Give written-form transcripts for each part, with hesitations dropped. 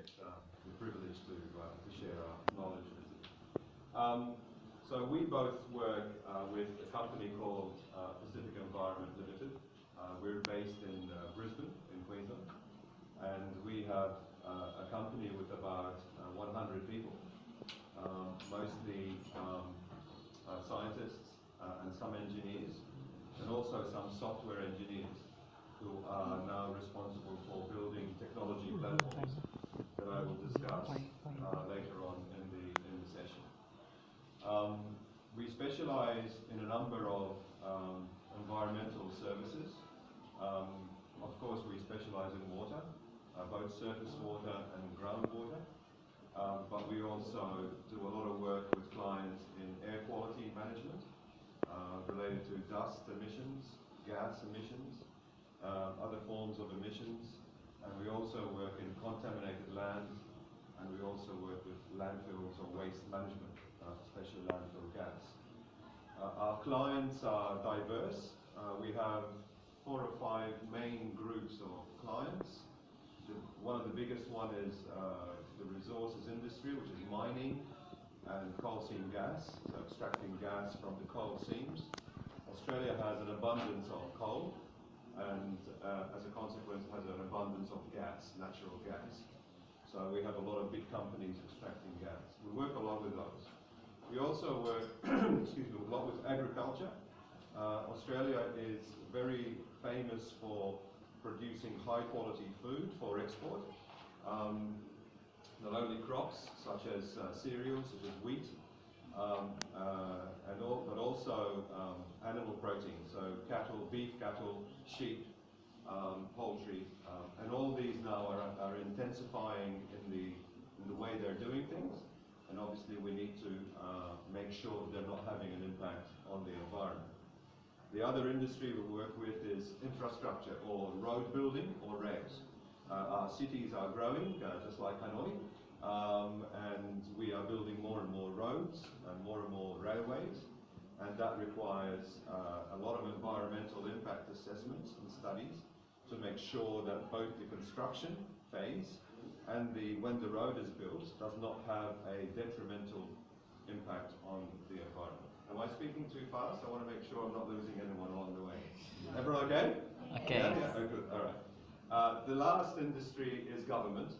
get the privilege to share our knowledge with you. So we both work with a company called Pacific Environment Limited. We're based in Brisbane, in Queensland, and we have a company with about 100 people, mostly scientists and some engineers, and also some software engineers who are now responsible for building technology platforms that I will discuss later on in the session. We specialize in a number of environmental services. Of course, we specialize in water, both surface water and groundwater, but we also do a lot of work with clients in air quality management related to dust emissions, gas emissions, other forms of emissions, and we also work in contaminated land, and we also work with landfills or waste management, especially landfill gas. Our clients are diverse. We have 4 or 5 main groups of clients. One of the biggest one is the resources industry, which is mining and coal seam gas, so extracting gas from the coal seams. Australia has an abundance of coal, and as a consequence has an abundance of gas, natural gas. So we have a lot of big companies extracting gas. We work a lot with those. We also work a lot with agriculture. Australia is very famous for producing high quality food for export. Not only crops such as cereals, such as wheat, but also animal protein, so cattle, beef cattle, sheep, poultry, and all these now are intensifying in the way they're doing things, and obviously we need to make sure that they're not having an impact on the environment. The other industry we work with is infrastructure, or road building, or rails. Our cities are growing, just like Hanoi, and we are building more and more roads and more railways, and that requires a lot of environmental impact assessments and studies to make sure that both the construction phase and when the road is built does not have a detrimental impact on the environment. Am I speaking too fast? I want to make sure I'm not losing anyone along the way. Everyone okay? Okay. Yeah? Oh, good. All right. The last industry is government.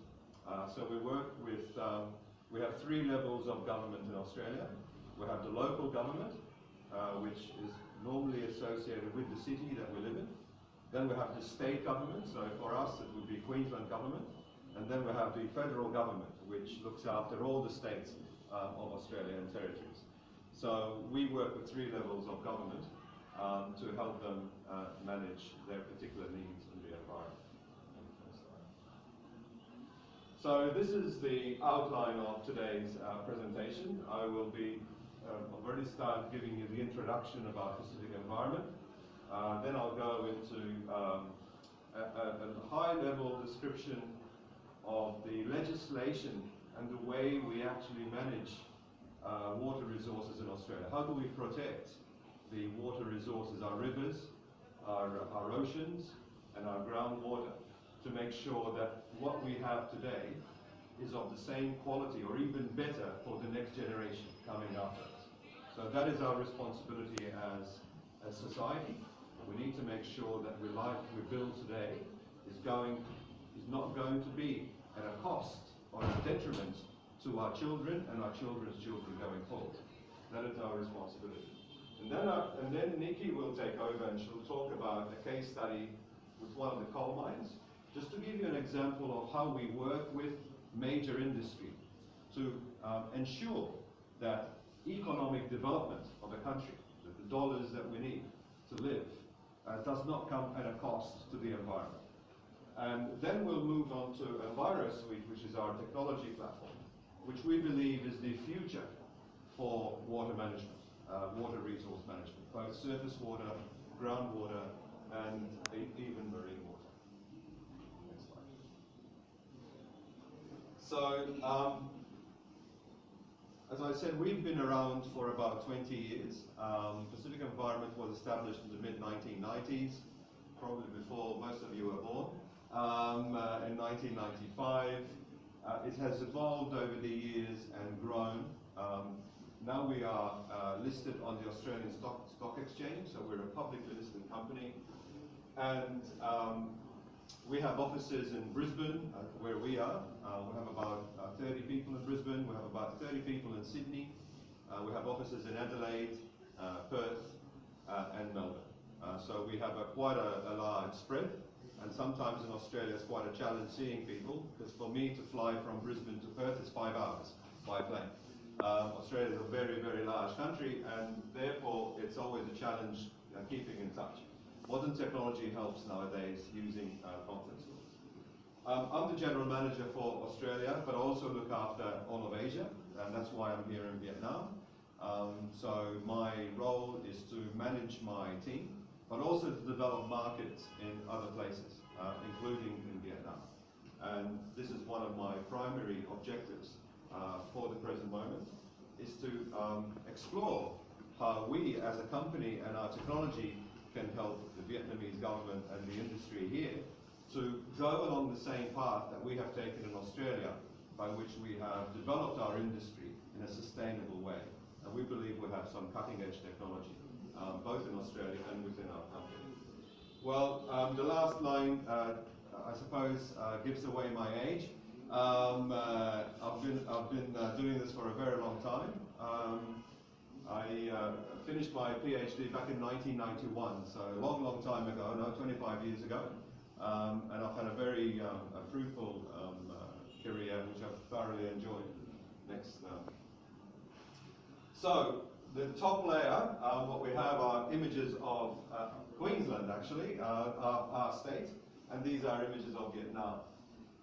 So we work with, we have 3 levels of government in Australia. We have the local government, which is normally associated with the city that we live in. Then we have the state government, so for us it would be Queensland government. And then we have the federal government, which looks after all the states of Australia and territories. So we work with 3 levels of government to help them manage their particular needs in the environment. So this is the outline of today's presentation. I will be already start giving you the introduction about Pacific Environment. Then I'll go into a high-level description of the legislation and the way we actually manage water resources in Australia. How do we protect the water resources, our rivers, our oceans, and our groundwater, to make sure that what we have today is of the same quality or even better for the next generation coming after us. So that is our responsibility as a society. We need to make sure that the life we build today is not going to be at a cost or a detriment to our children and our children's children going forward. That is our responsibility. And then Nikki will take over and she'll talk about a case study with one of the coal mines, just to give you an example of how we work with major industry to ensure that economic development of a country, that the dollars that we need to live, does not come at a cost to the environment. And then we'll move on to EnviroSuite, which is our technology platform, which we believe is the future for water management, water resource management, both surface water, groundwater, and even marine water. Next slide. So, as I said, we've been around for about 20 years. Pacific Environment was established in the mid-1990s, probably before most of you were born, in 1995. it has evolved over the years and grown. Now we are listed on the Australian Stock Exchange, so we're a publicly listed company. And we have offices in Brisbane, where we are. We have about 30 people in Brisbane. We have about 30 people in Sydney. We have offices in Adelaide, Perth, and Melbourne. So we have quite a large spread. And sometimes in Australia it's quite a challenge seeing people, because for me to fly from Brisbane to Perth is 5 hours by plane. Australia is a very, very large country, and therefore it's always a challenge keeping in touch. Modern technology helps nowadays using conference calls. I'm the general manager for Australia, but I also look after all of Asia, and that's why I'm here in Vietnam. So my role is to manage my team, but also to develop markets in other places, including in Vietnam. And this is one of my primary objectives for the present moment, is to explore how we as a company and our technology can help the Vietnamese government and the industry here to go along the same path that we have taken in Australia, by which we have developed our industry in a sustainable way. And we believe we have some cutting-edge technology, both in Australia and within our company. Well, the last line, I suppose, gives away my age. I've been doing this for a very long time. I finished my PhD back in 1991, so a long, long time ago, no, 25 years ago. And I've had a very fruitful career, which I've thoroughly enjoyed. Next. So, the top layer, what we have are images of Queensland, actually, our state, and these are images of Vietnam.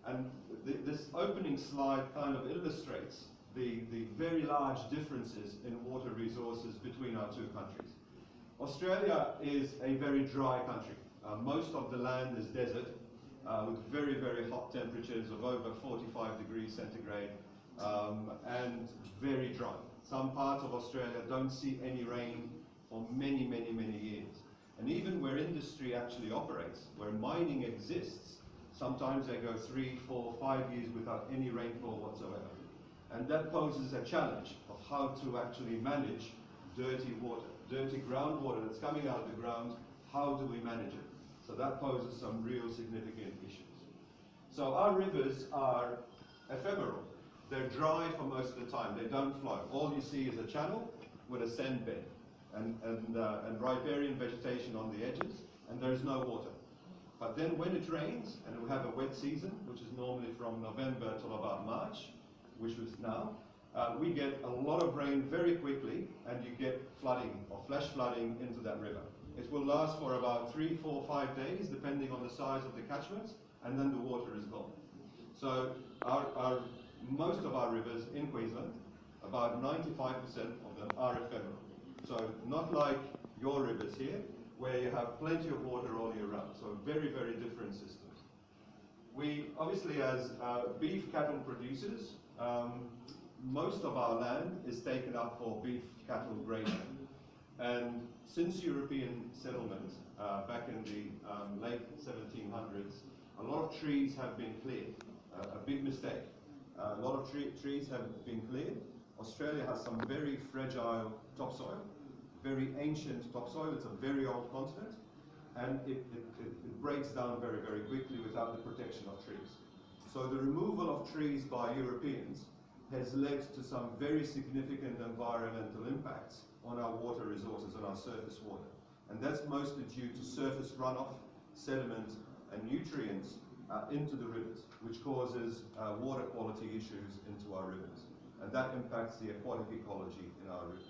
And this opening slide kind of illustrates the very large differences in water resources between our two countries. Australia is a very dry country. Most of the land is desert, with very, very hot temperatures of over 45 degrees centigrade, and very dry. Some parts of Australia don't see any rain for many, many, many years. And even where industry actually operates, where mining exists, sometimes they go 3, 4, 5 years without any rainfall whatsoever. And that poses a challenge of how to actually manage dirty water, dirty groundwater that's coming out of the ground. How do we manage it? So that poses some real significant issues. So our rivers are ephemeral. They're dry for most of the time. They don't flow. All you see is a channel with a sand bed and riparian vegetation on the edges, and there's no water. But then when it rains, and we have a wet season, which is normally from November till about March, which was now, we get a lot of rain very quickly, and you get flooding or flash flooding into that river. It will last for about 3, 4, 5 days, depending on the size of the catchments, and then the water is gone. So most of our rivers in Queensland, about 95% of them are ephemeral. So not like your rivers here, where you have plenty of water all year round. So very, very different systems. We, obviously, as beef cattle producers, most of our land is taken up for beef cattle grazing. And since European settlement, back in the late 1700s, a lot of trees have been cleared. A big mistake. A lot of trees have been cleared. Australia has some very fragile topsoil, very ancient topsoil. It's a very old continent, and it breaks down very, very quickly without the protection of trees. So the removal of trees by Europeans has led to some very significant environmental impacts on our water resources and our surface water. And that's mostly due to surface runoff, sediment, and nutrients into the rivers, which causes water quality issues into our rivers. And that impacts the aquatic ecology in our rivers.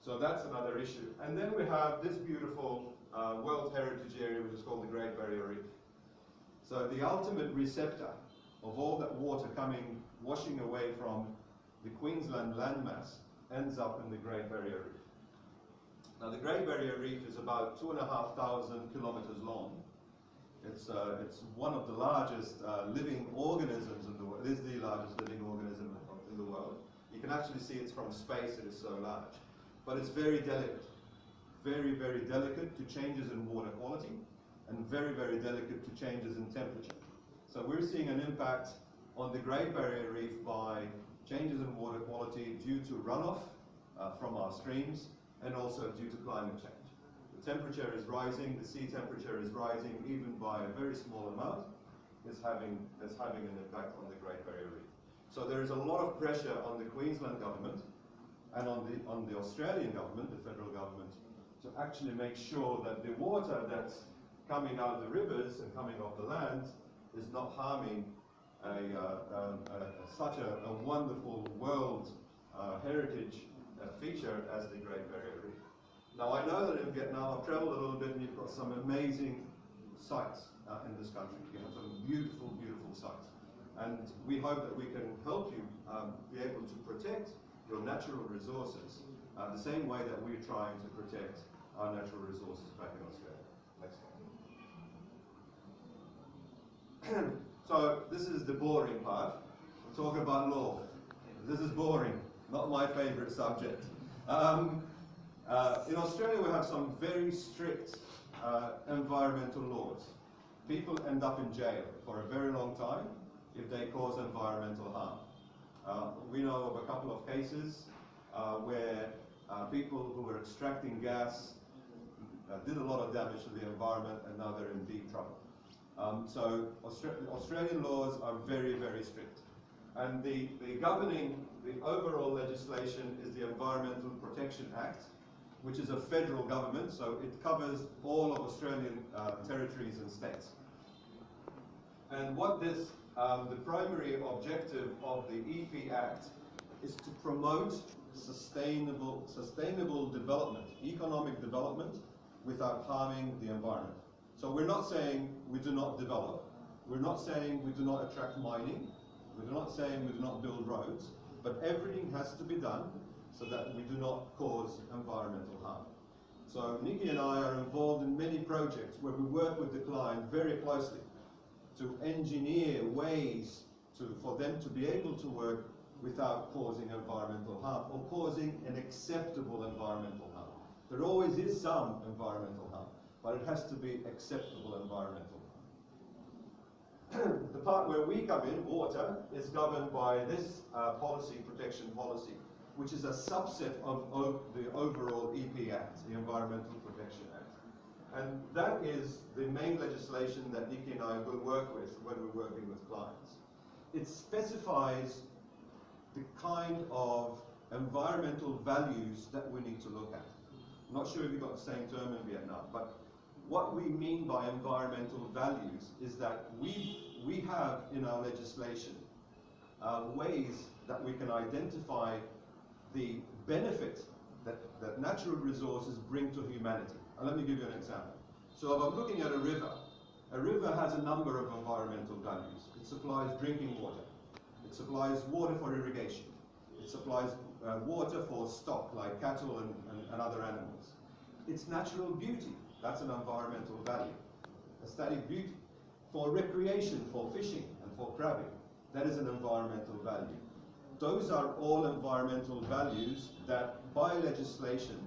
So that's another issue. And then we have this beautiful World Heritage Area, which is called the Great Barrier Reef. So the ultimate receptor of all that water washing away from the Queensland landmass ends up in the Great Barrier Reef. Now the Great Barrier Reef is about 2,500 kilometers long. It's one of the largest living organisms in the world. It is the largest living organism in the world. You can actually see it's from space, it is so large. But it's very delicate. Very, very delicate to changes in water quality, and very, very delicate to changes in temperature. So we're seeing an impact on the Great Barrier Reef by changes in water quality due to runoff from our streams and also due to climate change. The temperature is rising, the sea temperature is rising even by a very small amount. It's having an impact on the Great Barrier Reef. So there is a lot of pressure on the Queensland government and on the Australian government, the federal government, to actually make sure that the water that's coming out of the rivers and coming off the land is not harming such a wonderful world heritage feature as the Great Barrier Reef. Now I know that in Vietnam, I've traveled a little bit and you've got some amazing sites in this country. You have some beautiful, beautiful sites. And we hope that we can help you be able to protect your natural resources the same way that we're trying to protect our natural resources back in Australia. Next slide. So this is the boring part. We'll talk about law. This is boring, not my favorite subject. In Australia we have some very strict environmental laws. People end up in jail for a very long time if they cause environmental harm. We know of a couple of cases where people who were extracting gas did a lot of damage to the environment and now they're in deep trouble. So Australian laws are very, very strict. And the overall legislation is the Environmental Protection Act, which is a federal government, so it covers all of Australian territories and states. And what this, the primary objective of the EP Act is to promote sustainable development, economic development, without harming the environment. So we're not saying we do not develop, we're not saying we do not attract mining, we're not saying we do not build roads, but everything has to be done so that we do not cause environmental harm. So Nikki and I are involved in many projects where we work with the client very closely to engineer ways for them to be able to work without causing environmental harm or causing an acceptable environmental harm. There always is some environmental harm, but it has to be acceptable environmental harm. The part where we come in, water, is governed by this protection policy, which is a subset of the overall EP Act, the Environmental Protection Act. And that is the main legislation that Nikki and I will work with when we're working with clients. It specifies the kind of environmental values that we need to look at. I'm not sure if you've got the same term in Vietnam, but what we mean by environmental values is that we have in our legislation ways that we can identify the benefit that natural resources bring to humanity. And let me give you an example. So if I'm looking at a river has a number of environmental values. It supplies drinking water. It supplies water for irrigation. It supplies water for stock, like cattle and other animals. Its natural beauty, that's an environmental value. Aesthetic beauty. For recreation, for fishing and for crabbing, that is an environmental value. Those are all environmental values that by legislation